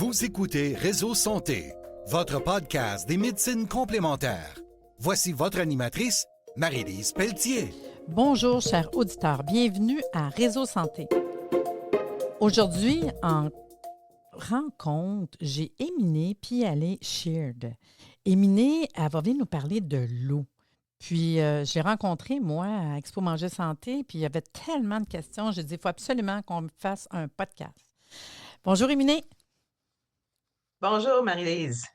Vous écoutez Réseau Santé, votre podcast des médecines complémentaires. Voici votre animatrice, Marie-Lise Pelletier. Bonjour, chers auditeurs. Bienvenue à Réseau Santé. Aujourd'hui, en rencontre, j'ai Éminé Pialet Sheard. Éminé, elle va venir nous parler de l'eau. Puis, j'ai rencontré, moi, à Expo Manger Santé, puis il y avait tellement de questions. J'ai dit, il faut absolument qu'on me fasse un podcast. Bonjour, Éminé. Bonjour Marie-Lise.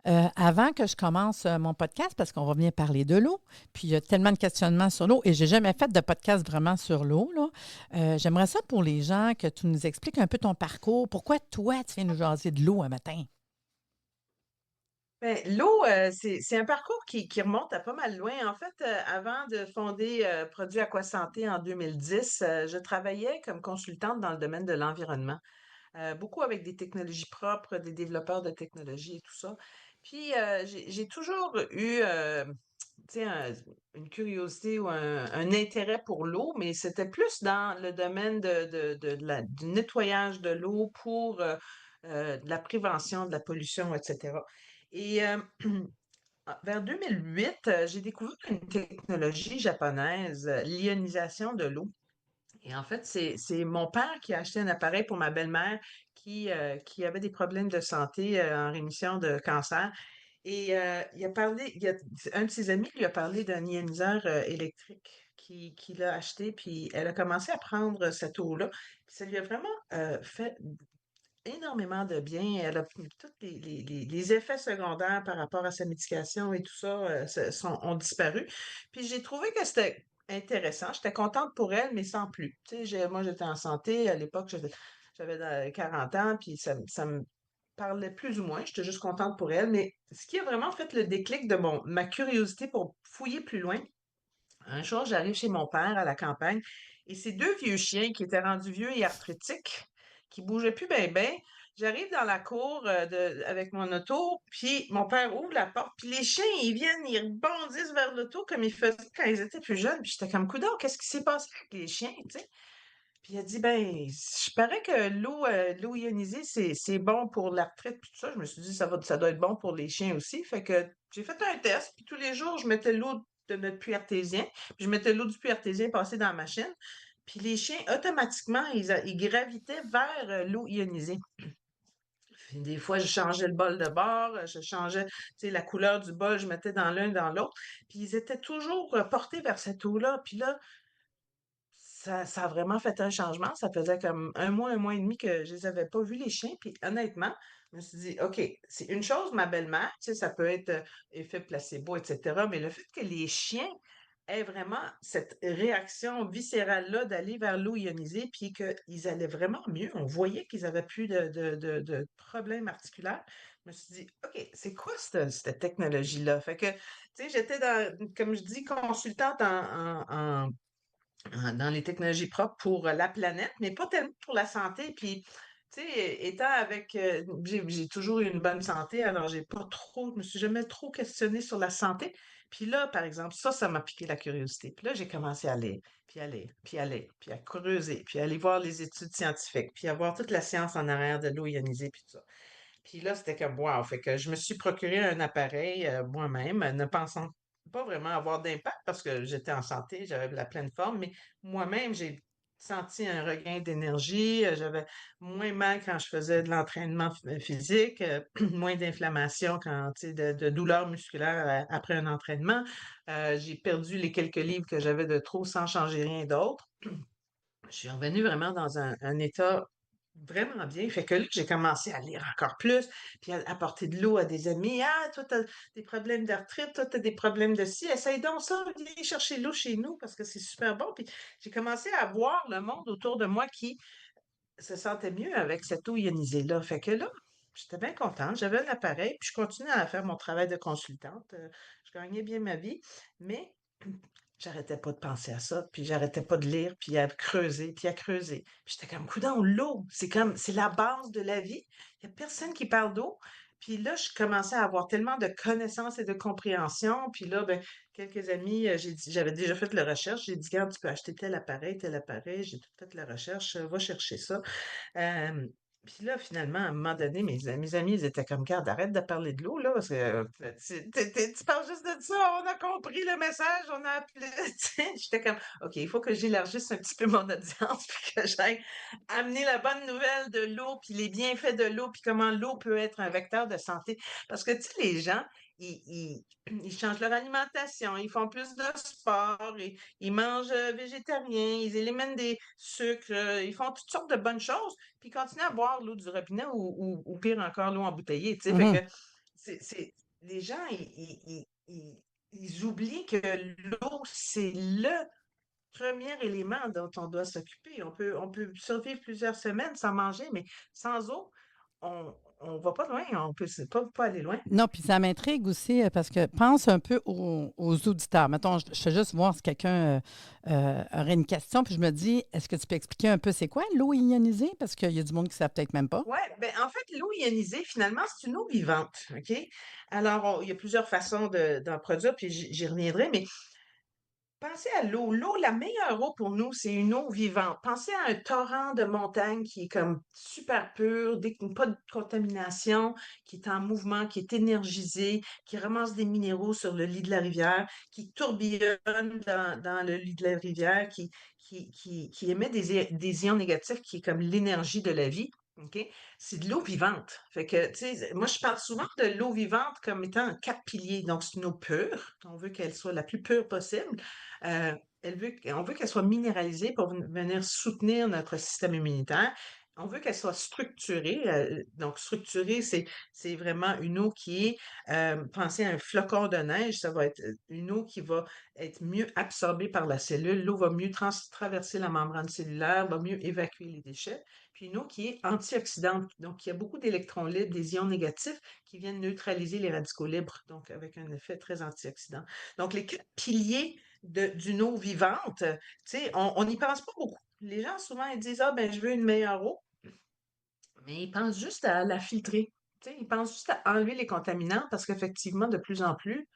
Avant que je commence mon podcast, parce qu'on va venir parler de l'eau, puis il y a tellement de questionnements sur l'eau, et j'ai jamais fait de podcast vraiment sur l'eau, là. J'aimerais ça pour les gens que tu nous expliques un peu ton parcours. Pourquoi toi, tu viens nous jaser de l'eau un matin? Ben, l'eau, c'est un parcours qui remonte à pas mal loin. En fait, avant de fonder Produits Aqua Santé en 2010, je travaillais comme consultante dans le domaine de l'environnement, beaucoup avec des technologies propres, des développeurs de technologies et tout ça. Puis, j'ai toujours eu, tu sais, une curiosité ou un intérêt pour l'eau, mais c'était plus dans le domaine du nettoyage de l'eau pour de la prévention de la pollution, etc. Et vers 2008, j'ai découvert une technologie japonaise, l'ionisation de l'eau. Et en fait, c'est mon père qui a acheté un appareil pour ma belle-mère qui avait des problèmes de santé en rémission de cancer. Et il a parlé, un de ses amis lui a parlé d'un ioniseur électrique qu'il a acheté, puis elle a commencé à prendre cette eau-là. Puis ça lui a vraiment fait énormément de bien. Elle a tous les effets secondaires par rapport à sa médication et tout ça ont disparu. Puis j'ai trouvé que c'était intéressant. J'étais contente pour elle, mais sans plus. Tu sais, moi, j'étais en santé. À l'époque, j'avais 40 ans, puis ça me parlait plus ou moins. J'étais juste contente pour elle. Mais ce qui a vraiment fait le déclic de ma curiosité pour fouiller plus loin, un jour, j'arrive chez mon père à la campagne et ces deux vieux chiens qui étaient rendus vieux et arthritiques, qui bougeaient plus bien, bien, j'arrive dans la cour avec mon auto, puis mon père ouvre la porte, puis les chiens, ils viennent, ils rebondissent vers l'auto comme ils faisaient quand ils étaient plus jeunes. Puis j'étais comme, coudonc, qu'est-ce qui s'est passé avec les chiens, tu sais? Puis il a dit, ben, je parais que l'eau ionisée, c'est bon pour l'arthrite, puis tout ça. Je me suis dit, ça doit être bon pour les chiens aussi. Fait que j'ai fait un test, puis tous les jours, je mettais l'eau de notre puits artésien, puis je mettais l'eau du puits artésien passer dans la machine. Puis les chiens, automatiquement, ils gravitaient vers l'eau ionisée. Puis des fois, je changeais le bol de bord, je changeais, tu sais, la couleur du bol, je mettais dans l'un, dans l'autre. Puis ils étaient toujours portés vers cette eau-là. Puis là, ça a vraiment fait un changement. Ça faisait comme un mois et demi que je les avais pas vus, les chiens. Puis honnêtement, je me suis dit, OK, c'est une chose, ma belle-mère, tu sais, ça peut être effet placebo, etc. Mais le fait que les chiens aient vraiment cette réaction viscérale-là d'aller vers l'eau ionisée, puis qu'ils allaient vraiment mieux, on voyait qu'ils avaient plus de problèmes articulaires. Je me suis dit, OK, c'est quoi cette technologie-là? Fait que, tu sais, j'étais comme je dis, consultante dans les technologies propres pour la planète, mais pas tellement pour la santé. Puis, tu sais, étant avec, j'ai toujours eu une bonne santé, alors je me suis jamais trop questionnée sur la santé. Puis là, par exemple, ça m'a piqué la curiosité. Puis là, j'ai commencé à aller, puis aller, puis aller, puis à creuser, puis aller voir les études scientifiques, puis à voir toute la science en arrière de l'eau ionisée, puis tout ça. Puis là, c'était comme wow. Fait que je me suis procuré un appareil moi-même, ne pensant pas vraiment avoir d'impact parce que j'étais en santé, j'avais de la pleine forme, mais moi-même, j'ai senti un regain d'énergie, j'avais moins mal quand je faisais de l'entraînement physique, moins d'inflammation quand, tu sais, de douleurs musculaires après un entraînement. J'ai perdu les quelques livres que j'avais de trop sans changer rien d'autre. Je suis revenue vraiment dans un état vraiment bien. Fait que là, j'ai commencé à lire encore plus, puis à apporter de l'eau à des amis. Ah, toi, t'as des problèmes d'arthrite, toi, t'as des problèmes de ci. Essaye donc ça, viens chercher l'eau chez nous parce que c'est super bon. Puis j'ai commencé à voir le monde autour de moi qui se sentait mieux avec cette eau ionisée-là. Fait que là, j'étais bien contente. J'avais un appareil, puis je continuais à faire mon travail de consultante. Je gagnais bien ma vie, mais j'arrêtais pas de penser à ça, puis j'arrêtais pas de lire, puis à creuser, puis à creuser. Puis j'étais comme, coudonc, l'eau, c'est la base de la vie. Il y a personne qui parle d'eau. Puis là, je commençais à avoir tellement de connaissances et de compréhension. Puis là, ben, quelques amis, j'avais déjà fait la recherche. J'ai dit, regarde, tu peux acheter tel appareil, tel appareil. J'ai tout fait la recherche. Va chercher ça. Puis là, finalement, à un moment donné, mes amis, ils étaient comme, garde, arrête de parler de l'eau, là, parce que tu parles juste de ça, on a compris le message, on a appelé. Tu sais, j'étais comme, OK, il faut que j'élargisse un petit peu mon audience, puis que j'aille amener la bonne nouvelle de l'eau, puis les bienfaits de l'eau, puis comment l'eau peut être un vecteur de santé. Parce que, tu sais, les gens, ils changent leur alimentation, ils font plus de sport, ils mangent végétarien, ils éliminent des sucres, ils font toutes sortes de bonnes choses puis ils continuent à boire l'eau du robinet ou pire encore, l'eau embouteillée, tu sais. Fait Mhm. que les gens, ils oublient que l'eau, c'est le premier élément dont on doit s'occuper. On peut survivre plusieurs semaines sans manger, mais sans eau, on va pas loin. On peut pas aller loin. Non, puis ça m'intrigue aussi parce que pense un peu aux auditeurs. Mettons, je fais juste voir si quelqu'un aurait une question, puis je me dis, est-ce que tu peux expliquer un peu c'est quoi l'eau ionisée? Parce qu'il y a du monde qui ne sait peut-être même pas. Ouais, ben en fait, l'eau ionisée, finalement, c'est une eau vivante. OK? Alors, il y a plusieurs façons d'en produire, puis j'y reviendrai, mais pensez à l'eau. L'eau, la meilleure eau pour nous, c'est une eau vivante. Pensez à un torrent de montagne qui est comme super pur, pas de contamination, qui est en mouvement, qui est énergisé, qui ramasse des minéraux sur le lit de la rivière, qui tourbillonne dans le lit de la rivière, qui émet des ions négatifs, qui est comme l'énergie de la vie. OK? C'est de l'eau vivante. Fait que, tu sais, moi, je parle souvent de l'eau vivante comme étant quatre piliers. Donc, c'est une eau pure. On veut qu'elle soit la plus pure possible. Euh, on veut qu'elle soit minéralisée pour venir soutenir notre système immunitaire. On veut qu'elle soit structurée. Donc, structurée, c'est vraiment une eau qui est, pensez à un flocon de neige, ça va être une eau qui va être mieux absorbée par la cellule. L'eau va mieux traverser la membrane cellulaire, va mieux évacuer les déchets. Puis une eau qui est antioxydante. Donc, il y a beaucoup d'électrons libres, des ions négatifs qui viennent neutraliser les radicaux libres, donc avec un effet très antioxydant. Donc, les quatre piliers d'une eau vivante, tu sais, on n'y pense pas beaucoup. Les gens, souvent, ils disent, ah, ben, je veux une meilleure eau, mais ils pensent juste à la filtrer. Tu sais, ils pensent juste à enlever les contaminants parce qu'effectivement, de plus en plus,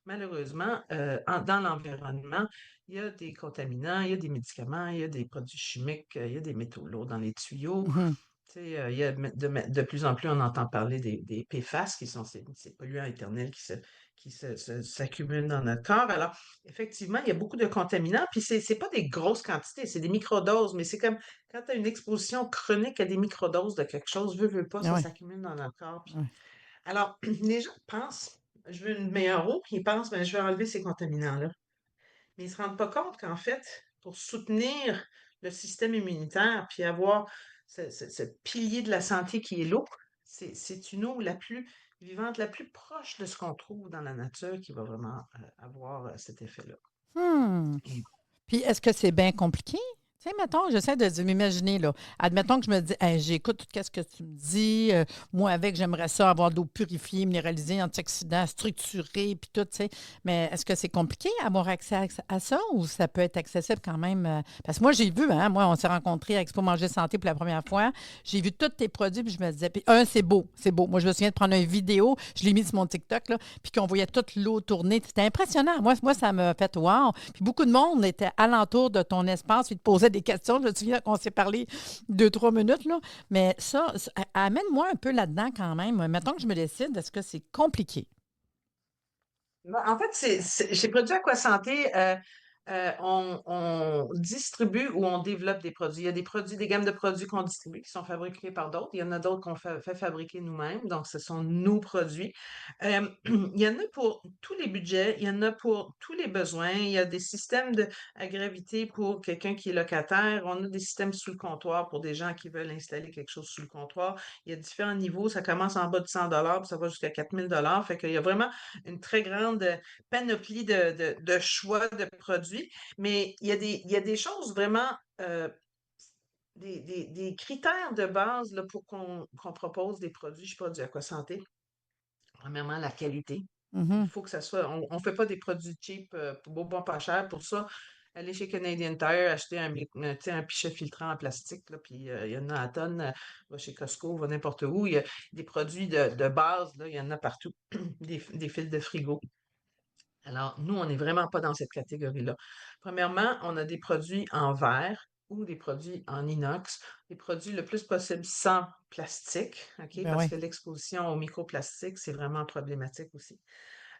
malheureusement, dans l'environnement, il y a des contaminants, il y a des médicaments, il y a des produits chimiques, il y a des métaux lourds dans les tuyaux. Mhm. Tu sais, il y a de plus en plus, on entend parler des PFAS, qui sont ces polluants éternels s'accumulent dans notre corps. Alors, effectivement, il y a beaucoup de contaminants, puis c'est pas des grosses quantités, c'est des microdoses, mais c'est comme quand tu as une exposition chronique à des microdoses de quelque chose, veut pas, Ah ça ouais, s'accumule dans notre corps. ouais. Alors, les gens pensent, je veux une meilleure eau, puis ils pensent, ben, je vais enlever ces contaminants-là. Mais ils ne se rendent pas compte qu'en fait, pour soutenir le système immunitaire, puis avoir ce pilier de la santé qui est l'eau, c'est une eau la plus vivante, la plus proche de ce qu'on trouve dans la nature qui va vraiment avoir cet effet-là. Hmm. Et Puis, est-ce que c'est bien compliqué? Tu sais, mettons, j'essaie de m'imaginer, là. Admettons que je me dis, hey, j'écoute tout ce que tu me dis. Moi, avec, j'aimerais ça avoir de l'eau purifiée, minéralisée, antioxydants, structurée, puis tout, tu sais. Mais est-ce que c'est compliqué avoir accès à ça ou ça peut être accessible quand même? Parce que moi, j'ai vu, hein, moi, on s'est rencontrés à Expo Manger Santé pour la première fois. J'ai vu tous tes produits, puis je me disais, puis c'est beau, c'est beau. Moi, je me souviens de prendre une vidéo, je l'ai mis sur mon TikTok, là, puis qu'on voyait toute l'eau tourner. C'était impressionnant. Moi, ça m'a fait wow. Puis beaucoup de monde était alentour de ton espace, puis te posait des questions. Je me souviens qu'on s'est parlé 2, 3 minutes, là. Mais amène-moi un peu là-dedans quand même. Mettons que je me décide, est-ce que c'est compliqué? en fait, chez Produits Aquasanté, on distribue ou on développe des produits. Il y a des produits, des gammes de produits qu'on distribue qui sont fabriqués par d'autres. Il y en a d'autres qu'on fait fabriquer nous-mêmes. Donc, ce sont nos produits. Il y en a pour tous les budgets. Il y en a pour tous les besoins. Il y a des systèmes à gravité pour quelqu'un qui est locataire. On a des systèmes sous le comptoir pour des gens qui veulent installer quelque chose sous le comptoir. Il y a différents niveaux. Ça commence en bas de 100 puis ça va jusqu'à 4 000 $. Fait qu'il y a vraiment une très grande panoplie de choix de produits, mais il y a des choses vraiment, des critères de base là, pour qu'on propose des produits chez Produits Aquasanté. Premièrement, la qualité. Il Mhm, faut que ça soit. On ne fait pas des produits cheap pour beau, bon, pas cher. Pour ça, aller chez Canadian Tire, acheter tu sais, un pichet filtrant en plastique, là, puis il y en a à tonnes. Va chez Costco, va n'importe où. Il y a des produits de base, là, il y en a partout. Des fils de frigo. Alors, nous, on n'est vraiment pas dans cette catégorie-là. Premièrement, on a des produits en verre ou des produits en inox, des produits le plus possible sans plastique, OK? Ben Parce oui. que l'exposition aux microplastiques, c'est vraiment problématique aussi.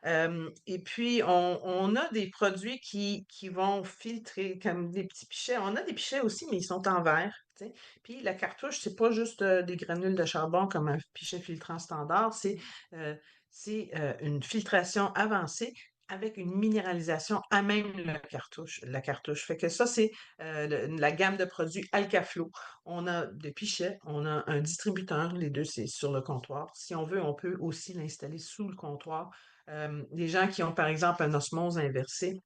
Et puis, on a des produits qui vont filtrer comme des petits pichets. On a des pichets aussi, mais ils sont en verre, tu sais. Puis la cartouche, c'est pas juste des granules de charbon comme un pichet filtrant standard, une filtration avancée avec une minéralisation à même la cartouche. Fait que ça, c'est la gamme de produits Alcaflo. On a des pichets, on a un distributeur, les deux, c'est sur le comptoir. Si on veut, on peut aussi l'installer sous le comptoir. Les gens qui ont, par exemple, un osmose inversé.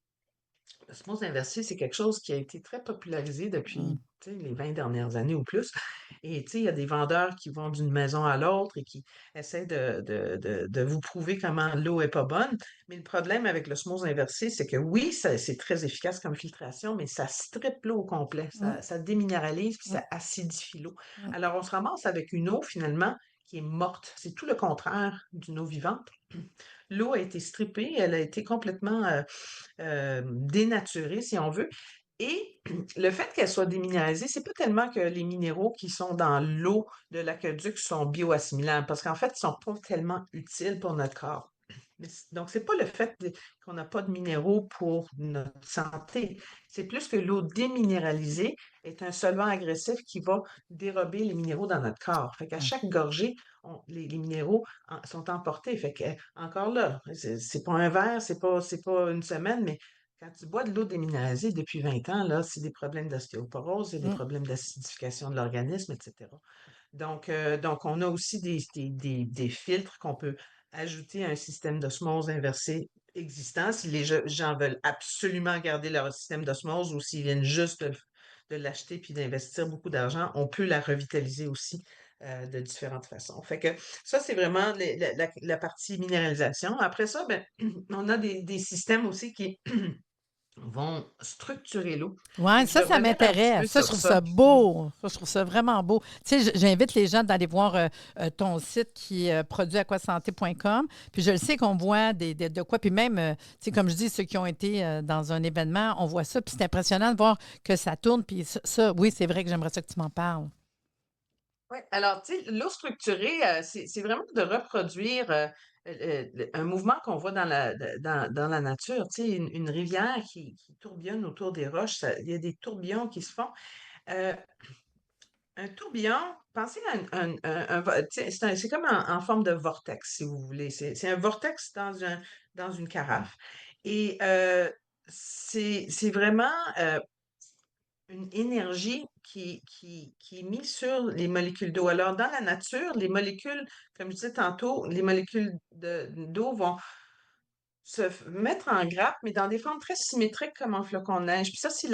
L'osmose inversée, c'est quelque chose qui a été très popularisé Mm. depuis, tu sais, les 20 dernières années ou plus. Et tu sais, il y a des vendeurs qui vont d'une maison à l'autre et qui essaient de vous prouver comment l'eau est pas bonne. Mais le problème avec l'osmose inversée, c'est que oui, c'est très efficace comme filtration, mais ça strippe l'eau au complet. Mm. Ça déminéralise puis Mm. ça acidifie l'eau. Mm. Alors, on se ramasse avec une eau, finalement, qui est morte. C'est tout le contraire d'une eau vivante. L'eau a été strippée, elle a été complètement dénaturée, si on veut. Et le fait qu'elle soit déminéralisée, c'est pas tellement que les minéraux qui sont dans l'eau de l'aqueduc sont bioassimilables, parce qu'en fait, ils sont pas tellement utiles pour notre corps. Donc, c'est pas le fait qu'on n'a pas de minéraux pour notre santé. C'est plus que l'eau déminéralisée est un solvant agressif qui va dérober les minéraux dans notre corps. Fait qu'à Mm. chaque gorgée, les minéraux sont emportés. Fait que, encore là, c'est pas un verre, c'est pas une semaine, mais quand tu bois de l'eau déminéralisée depuis 20 ans, là, c'est des problèmes d'ostéoporose, c'est des Mm. problèmes d'acidification de l'organisme, etc. Donc, on a aussi des filtres qu'on peut ajouter à un système d'osmose inversé existant. Si les gens veulent absolument garder leur système d'osmose ou s'ils viennent juste de l'acheter puis d'investir beaucoup d'argent, on peut la revitaliser aussi de différentes façons. Fait que ça, c'est vraiment la partie minéralisation. Après ça, ben, on a des systèmes aussi qui vont structurer l'eau. Ouais, Et je vais ça revenir un petit peu m'intéresse. Ça, je sur trouve ça. ça beau. Ça, je trouve ça vraiment beau. Tu sais, j'invite les gens d'aller voir ton site qui est produitaquasanté.com. Puis je le sais qu'on voit de quoi. Puis même, tu sais, comme je dis, ceux qui ont été dans un événement, on voit ça. Puis c'est impressionnant de voir que ça tourne. Puis oui, c'est vrai que j'aimerais ça que tu m'en parles. Oui, alors, tu sais, l'eau structurée, c'est vraiment de reproduire un mouvement qu'on voit dans la nature. Tu sais, une rivière qui tourbillonne autour des roches, il y a des tourbillons qui se font. Euh, un tourbillon, pensez à tu sais, c'est comme en forme de vortex, si vous voulez. C'est un vortex dans une carafe. Et c'est vraiment une énergie qui est mise sur les molécules d'eau. Alors, dans la nature, les molécules, comme je disais tantôt, les molécules d'eau vont mettre en grappe, mais dans des formes très symétriques comme en flocon de neige. Puis ça, c'est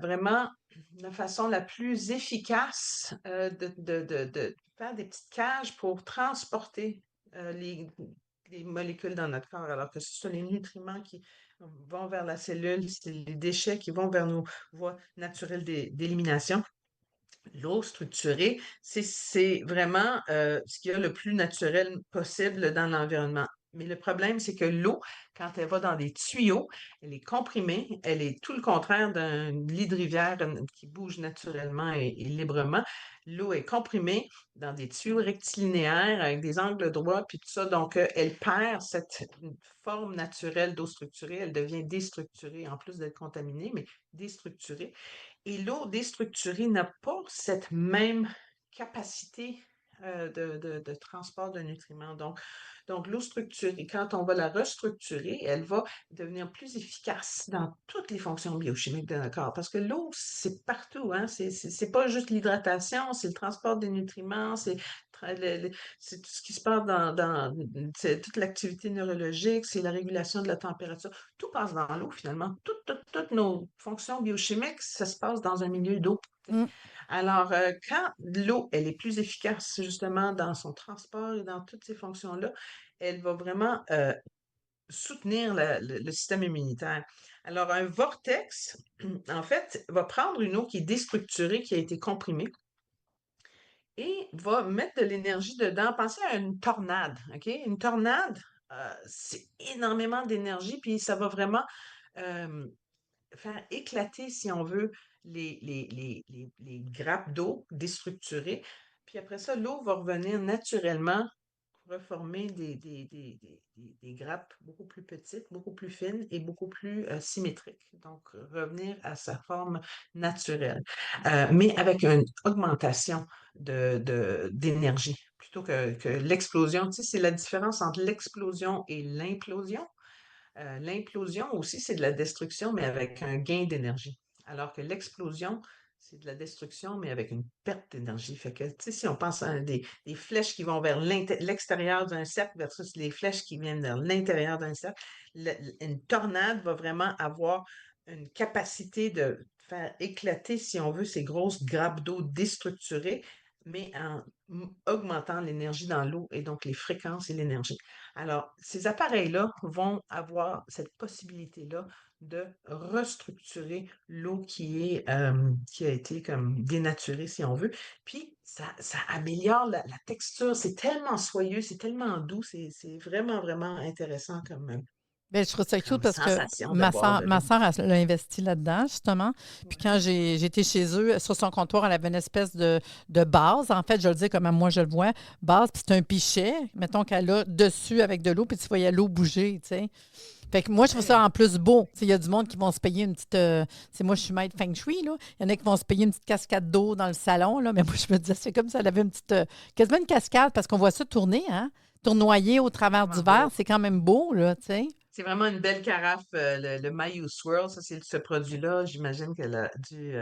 vraiment la façon la plus efficace de faire des petites cages pour transporter les molécules dans notre corps. Alors que ce sont les nutriments qui vont vers la cellule, c'est les déchets qui vont vers nos voies naturelles d'élimination. L'eau structurée, c'est vraiment ce qu'il y a le plus naturel possible dans l'environnement. Mais le problème, c'est que l'eau, quand elle va dans des tuyaux, elle est comprimée, elle est tout le contraire d'un lit de rivière qui bouge naturellement et librement. L'eau est comprimée dans des tuyaux rectilinéaires avec des angles droits, puis tout ça. Donc, elle perd cette forme naturelle d'eau structurée, elle devient déstructurée, en plus d'être contaminée, mais déstructurée. Et l'eau déstructurée n'a pas cette même capacité de transport de nutriments. Donc, l'eau structurée, quand on va la restructurer, elle va devenir plus efficace dans toutes les fonctions biochimiques de notre corps. Parce que l'eau, c'est partout, hein? C'est pas juste l'hydratation, c'est le transport des nutriments, c'est tout ce qui se passe c'est toute l'activité neurologique, c'est la régulation de la température. Tout passe dans l'eau, finalement. Toutes nos fonctions biochimiques, ça se passe dans un milieu d'eau. Mm. Alors, quand l'eau, elle est plus efficace justement dans son transport et dans toutes ces fonctions-là, elle va vraiment soutenir le système immunitaire. Alors, un vortex, en fait, va prendre une eau qui est déstructurée, qui a été comprimée, et va mettre de l'énergie dedans. Pensez à une tornade, OK? Une tornade, c'est énormément d'énergie, puis ça va vraiment euh, faire éclater, si on veut, les grappes d'eau déstructurées. Puis après ça, l'eau va revenir naturellement reformer des grappes beaucoup plus petites, beaucoup plus fines et beaucoup plus symétriques. Donc, revenir à sa forme naturelle, mais avec une augmentation d'énergie plutôt que l'explosion. Tu sais, c'est la différence entre l'explosion et l'implosion. L'implosion aussi, c'est de la destruction, mais avec un gain d'énergie. Alors que l'explosion, c'est de la destruction, mais avec une perte d'énergie. Fait que, tu sais, si on pense à des flèches qui vont vers l'extérieur d'un cercle versus les flèches qui viennent vers l'intérieur d'un cercle, une tornade va vraiment avoir une capacité de faire éclater, si on veut, ces grosses grappes d'eau déstructurées, mais en augmentant l'énergie dans l'eau et donc les fréquences et l'énergie. Alors, ces appareils-là vont avoir cette possibilité-là de restructurer l'eau qui a été comme dénaturée, si on veut. Puis, ça améliore la texture. C'est tellement soyeux, c'est tellement doux, c'est vraiment, vraiment intéressant Bien, je trouve ça cute comme parce que sensation de boire de ma l'eau. soeur, elle a investi là-dedans, justement. Puis quand Ouais. j'étais chez eux, sur son comptoir, elle avait une espèce de base. En fait, je le dis comme moi je le vois, base, puis c'est un pichet, mettons qu'elle a dessus avec de l'eau, puis tu voyais l'eau bouger, tu sais. Fait que moi, je trouve ça Ouais. en plus beau. Tu sais, il y a du monde qui vont se payer une petite. Tu sais, moi, je suis maître feng shui, là. Il y en a qui vont se payer une petite cascade d'eau dans le salon, là. Mais moi, je me disais, c'est comme ça, elle avait une petite. Quasiment une cascade, parce qu'on voit ça tourner, hein? Tournoyer au travers du Vraiment verre, beau. c'est quand même beau, là, tu sais. C'est vraiment une belle carafe, le Mayu Swirl. Ça, c'est ce produit-là. J'imagine qu'elle a dû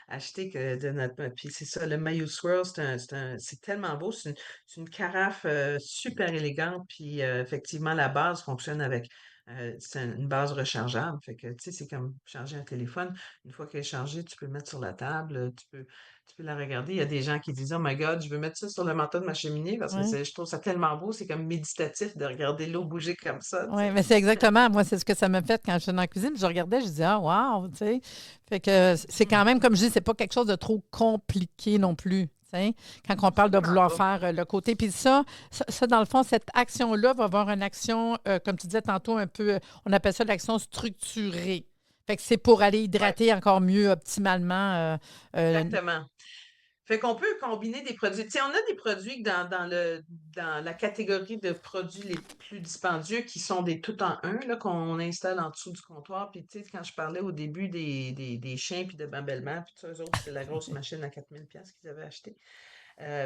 acheter que de notre. Puis c'est ça, le Mayu Swirl, c'est tellement beau. C'est une carafe super élégante. Puis effectivement, la base fonctionne avec. C'est une base rechargeable. Fait que, tu sais, c'est comme charger un téléphone. Une fois qu'elle est chargée, tu peux le mettre sur la table. Tu peux la regarder. Il y a des gens qui disent, Oh my God, je veux mettre ça sur le manteau de ma cheminée parce que Ouais. je trouve ça tellement beau. C'est comme méditatif de regarder l'eau bouger comme ça, tu Oui, sais. mais c'est exactement, moi, c'est ce que ça m'a fait quand j'étais dans la cuisine. Puis je regardais, je disais, ah, wow, tu sais. Fait que c'est quand même, comme je dis, c'est pas quelque chose de trop compliqué non plus, tu sais, quand on parle de Absolument vouloir pas. faire le côté. Puis ça, dans le fond, cette action-là va avoir une action, comme tu disais tantôt, un peu, on appelle ça l'action structurée. Fait que c'est pour aller Ouais, hydrater encore mieux, optimalement. Euh, exactement. Fait qu'on peut combiner des produits. Tu sais, on a des produits dans la catégorie de produits les plus dispendieux qui sont des tout en un, là, qu'on installe en dessous du comptoir. Puis, tu sais, quand je parlais au début des chiens puis de ma belle-mère, puis ça, eux autres, c'est la grosse machine à 4000 pièces qu'ils avaient achetée.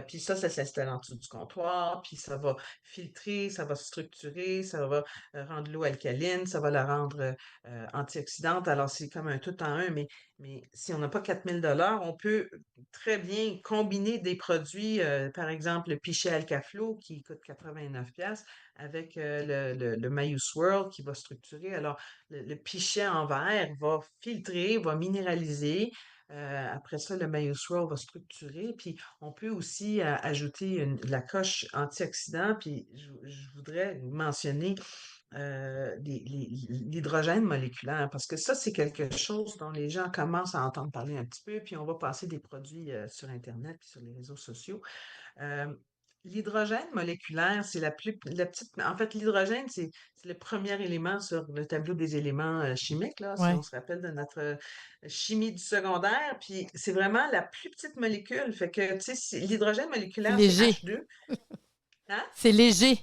Puis ça s'installe en dessous du comptoir, puis ça va filtrer, ça va structurer, ça va rendre l'eau alcaline, ça va la rendre antioxydante. Alors, c'est comme un tout en un, mais si on n'a pas 4000 dollars, on peut très bien combiner des produits, par exemple le pichet Alcaflow qui coûte 89 pièces avec le Mayu Swirl qui va structurer. Alors, le pichet en verre va filtrer, va minéraliser. Après ça, le Mayu Swirl va structurer, puis on peut aussi ajouter la coche antioxydant, puis je voudrais mentionner l'hydrogène moléculaire, parce que ça, c'est quelque chose dont les gens commencent à entendre parler un petit peu, puis on va passer des produits sur Internet puis sur les réseaux sociaux. Euh, L'hydrogène moléculaire, c'est la petite. En fait, l'hydrogène, c'est le premier élément sur le tableau des éléments chimiques, là, si on ouais. se rappelle de notre chimie du secondaire. Puis c'est vraiment la plus petite molécule. Fait que, tu sais, l'hydrogène C'est moléculaire, c'est léger. H2. Hein? C'est léger.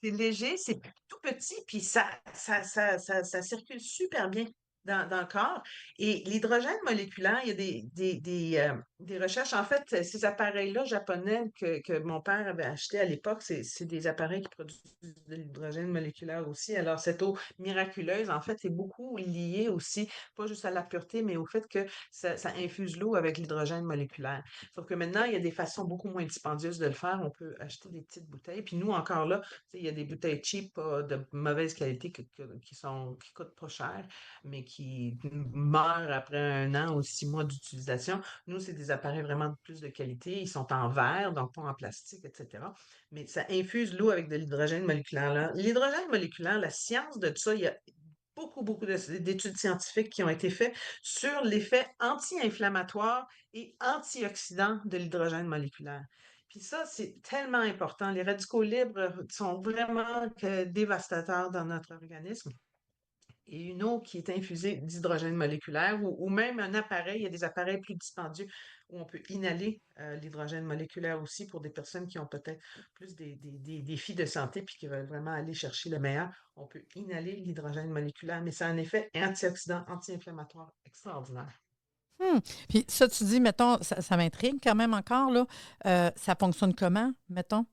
C'est léger, c'est tout petit, puis ça circule super bien dans le corps. Et l'hydrogène moléculaire, il y a des recherches. En fait, ces appareils-là japonais que mon père avait achetés à l'époque, c'est des appareils qui produisent de l'hydrogène moléculaire aussi. Alors, cette eau miraculeuse, en fait, est beaucoup liée aussi, pas juste à la pureté, mais au fait que ça infuse l'eau avec l'hydrogène moléculaire. Sauf que maintenant, il y a des façons beaucoup moins dispendieuses de le faire. On peut acheter des petites bouteilles. Puis nous, encore là, sais, il y a des bouteilles cheap, de mauvaise qualité, qui coûtent pas cher, mais qui meurent après 1 an ou 6 mois d'utilisation. Nous, c'est des appareils vraiment de plus de qualité. Ils sont en verre, donc pas en plastique, etc. Mais ça infuse l'eau avec de l'hydrogène moléculaire. L'hydrogène moléculaire, la science de ça, il y a beaucoup, beaucoup d'études scientifiques qui ont été faites sur l'effet anti-inflammatoire et antioxydant de l'hydrogène moléculaire. Puis ça, c'est tellement important. Les radicaux libres sont vraiment dévastateurs dans notre organisme. et une eau qui est infusée d'hydrogène moléculaire ou même un appareil, il y a des appareils plus dispendieux où on peut inhaler l'hydrogène moléculaire aussi pour des personnes qui ont peut-être plus des défis de santé puis qui veulent vraiment aller chercher le meilleur. On peut inhaler l'hydrogène moléculaire, mais ça a un effet antioxydant, anti-inflammatoire extraordinaire. Hmm. Puis ça, tu dis, mettons, ça m'intrigue quand même encore, là. Ça fonctionne comment, mettons?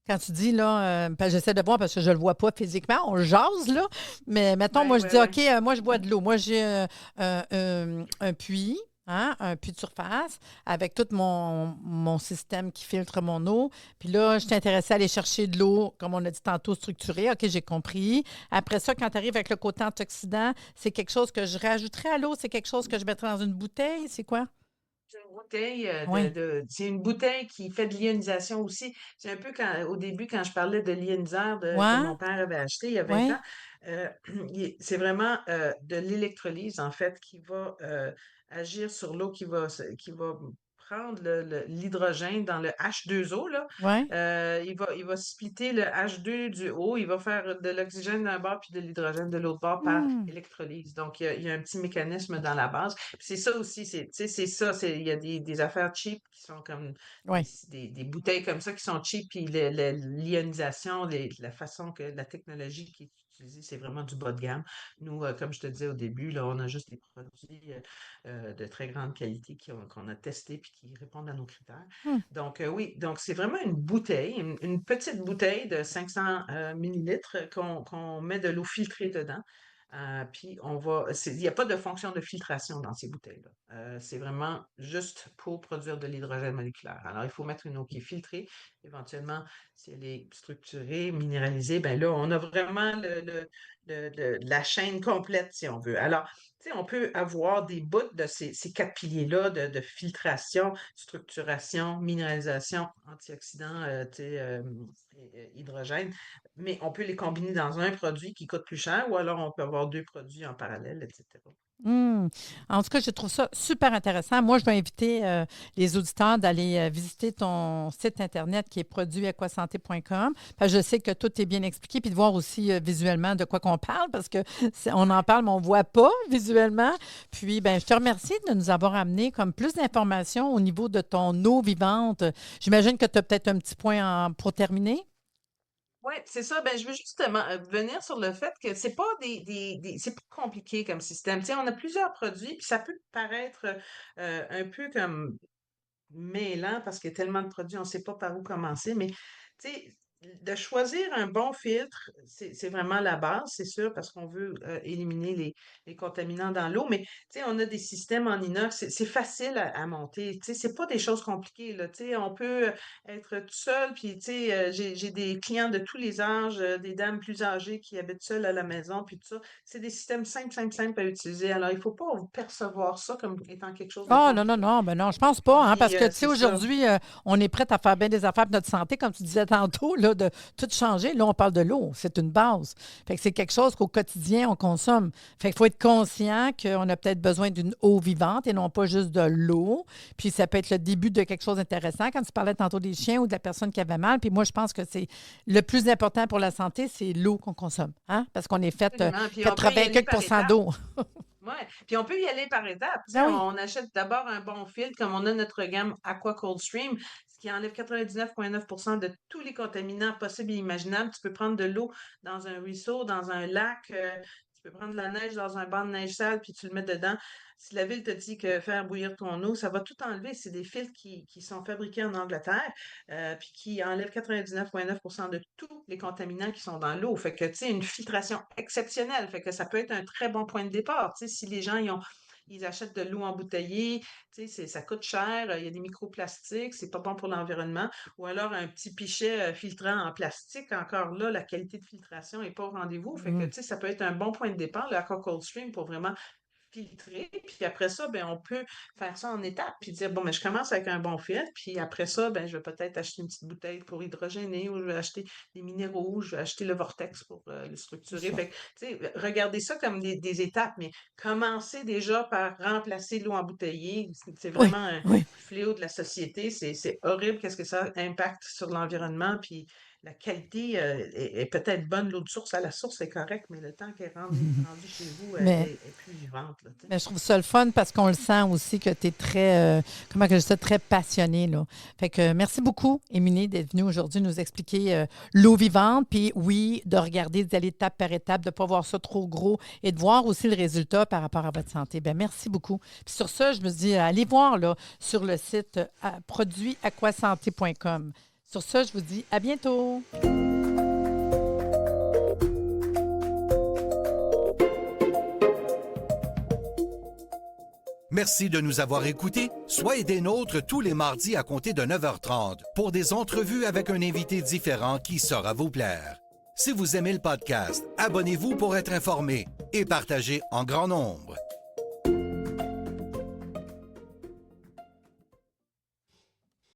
Quand tu dis, là, j'essaie de voir parce que je ne le vois pas physiquement, on jase, là, mais mettons, Oui, moi, je oui, dis, oui. OK, moi, je bois de l'eau. Moi, j'ai un puits, hein, un puits de surface avec tout mon système qui filtre mon eau. Puis là, je suis intéressée à aller chercher de l'eau, comme on a dit tantôt, structurée. OK, j'ai compris. Après ça, quand tu arrives avec le côté antioxydant, c'est quelque chose que je rajouterais à l'eau, c'est quelque chose que je mettrais dans une bouteille, c'est quoi? C'est une bouteille Oui. c'est une bouteille qui fait de l'ionisation aussi. C'est un peu au début, quand je parlais de l'ioniseur que Ouais, mon père avait acheté il y a 20 ans, oui, euh, c'est vraiment de l'électrolyse, en fait, qui va agir sur l'eau, qui va prendre l'hydrogène dans le H2O, là. oui. Il va splitter le H2 du haut, il va faire de l'oxygène d'un bord puis de l'hydrogène de l'autre bord par Hmm. électrolyse. Donc, il y a un petit mécanisme dans la base. C'est ça aussi, tu sais, c'est ça, il y a des affaires cheap qui sont comme Oui. des bouteilles comme ça qui sont cheap, puis l'ionisation, la façon que la technologie qui est utilisée, c'est vraiment du bas de gamme. Nous, comme je te disais au début, là, on a juste des produits de très grande qualité qu'on a testés puis qui répondent à nos critères. Hmm. Donc, oui, donc c'est vraiment une bouteille, une petite bouteille de 500 millilitres qu'on met de l'eau filtrée dedans. Puis il n'y a pas de fonction de filtration dans ces bouteilles-là. C'est vraiment juste pour produire de l'hydrogène moléculaire. Alors, il faut mettre une eau qui est filtrée. Éventuellement, si elle est structurée, minéralisée, ben là, on a vraiment la chaîne complète, si on veut. Alors, tu sais, on peut avoir des bouts de ces quatre piliers-là de filtration, structuration, minéralisation, antioxydants, tu sais, hydrogène, mais on peut les combiner dans un produit qui coûte plus cher ou alors on peut avoir deux produits en parallèle, etc. Hmm. En tout cas, je trouve ça super intéressant. Moi, je vais inviter les auditeurs d'aller visiter ton site Internet qui est produitaquasanté.com. Parce que je sais que tout est bien expliqué, puis de voir aussi visuellement de quoi qu'on parle, parce que on en Ouais. parle, mais on ne voit pas visuellement. Puis, ben, je te remercie de nous avoir amené comme plus d'informations au niveau de ton eau vivante. J'imagine que tu as peut-être un petit point pour terminer. Oui, c'est ça. Ben, je veux justement venir sur le fait que c'est pas c'est pas compliqué comme système. Tu sais, on a plusieurs produits, puis ça peut paraître un peu comme mêlant parce qu'il y a tellement de produits, on ne sait pas par où commencer, mais tu sais, de choisir un bon filtre, c'est vraiment la base, c'est sûr, parce qu'on veut éliminer les contaminants dans l'eau, mais tu sais, on a des systèmes en inox, c'est facile à monter, tu sais, c'est pas des choses compliquées, là, tu sais, on peut être tout seul, puis tu sais, j'ai des clients de tous les âges, des dames plus âgées qui habitent seules à la maison, puis tout ça, c'est des systèmes simples, simples, simples à utiliser, alors il faut pas percevoir ça comme étant quelque chose de Ah, non, non, compliqué. non, ben non, je pense pas, hein, parce Puis que, tu sais, c'est ça. aujourd'hui, on est prêt à faire bien des affaires pour notre santé, comme tu disais tantôt, là, de tout changer. Là, on parle de l'eau, c'est une base. Fait que c'est quelque chose qu'au quotidien, on consomme. Fait qu'il faut être conscient qu'on a peut-être besoin d'une eau vivante et non pas juste de l'eau. Puis ça peut être le début de quelque chose d'intéressant. Quand tu parlais tantôt des chiens ou de la personne qui avait mal, puis moi, je pense que c'est le plus important pour la santé, c'est l'eau qu'on consomme, hein, parce qu'on est fait Absolument. Puis on peut y 80 aller quelques par pourcents étapes. d'eau. Ouais. Puis on peut y aller par étapes. Tu sais, Ben oui. on achète d'abord un bon filtre, comme on a notre gamme Aqua Cold Stream, ce qui enlève 99,9% de tous les contaminants possibles et imaginables. Tu peux prendre de l'eau dans un ruisseau, dans un lac, tu peux prendre de la neige dans un banc de neige sale, puis tu le mets dedans. Si la ville te dit que faire bouillir ton eau, ça va tout enlever. C'est des filtres qui sont fabriqués en Angleterre, puis qui enlèvent 99,9% de tous les contaminants qui sont dans l'eau. Fait que, tu sais, une filtration exceptionnelle. Fait que ça peut être un très bon point de départ. Tu sais, si les gens, ils achètent de l'eau embouteillée, tu sais, ça coûte cher, il y a des microplastiques, c'est pas bon pour l'environnement. Ou alors un petit pichet filtrant en plastique, encore là, la qualité de filtration n'est pas au rendez-vous. Fait que, tu sais, ça peut être un bon point de départ, le Aqua Cold Stream, pour vraiment filtrer. Puis après ça, ben, on peut faire ça en étapes, puis dire, bon, mais je commence avec un bon filtre, puis après ça, ben, je vais peut-être acheter une petite bouteille pour hydrogéner, ou je vais acheter des minéraux, ou je vais acheter le vortex pour le C'est structurer. ça. Fait que, tu sais, regardez ça comme des étapes, mais commencez déjà par remplacer l'eau embouteillée. C'est Oui, vraiment un oui. fléau de la société. C'est horrible qu'est-ce que ça impacte sur l'environnement, puis la qualité est peut-être bonne, l'eau de source à la source est correcte, mais le temps qu'elle est rendue chez vous, Mais est plus vivante, là, tu sais. Mais je trouve ça le fun parce qu'on le sent aussi que tu es très, comment que je dis ça, très passionné, là. Fait que merci beaucoup, Émilie, d'être venue aujourd'hui nous expliquer l'eau vivante. Puis oui, de regarder, d'aller étape par étape, de ne pas voir ça trop gros et de voir aussi le résultat par rapport à votre santé. Bien, merci beaucoup. Puis sur ça, je me dis, allez voir là, sur le site produitsaqua-santé.com. Sur ça, je vous dis à bientôt. Merci de nous avoir écoutés. Soyez des nôtres tous les mardis à compter de 9h30 pour des entrevues avec un invité différent qui saura vous plaire. Si vous aimez le podcast, abonnez-vous pour être informé et partagez en grand nombre.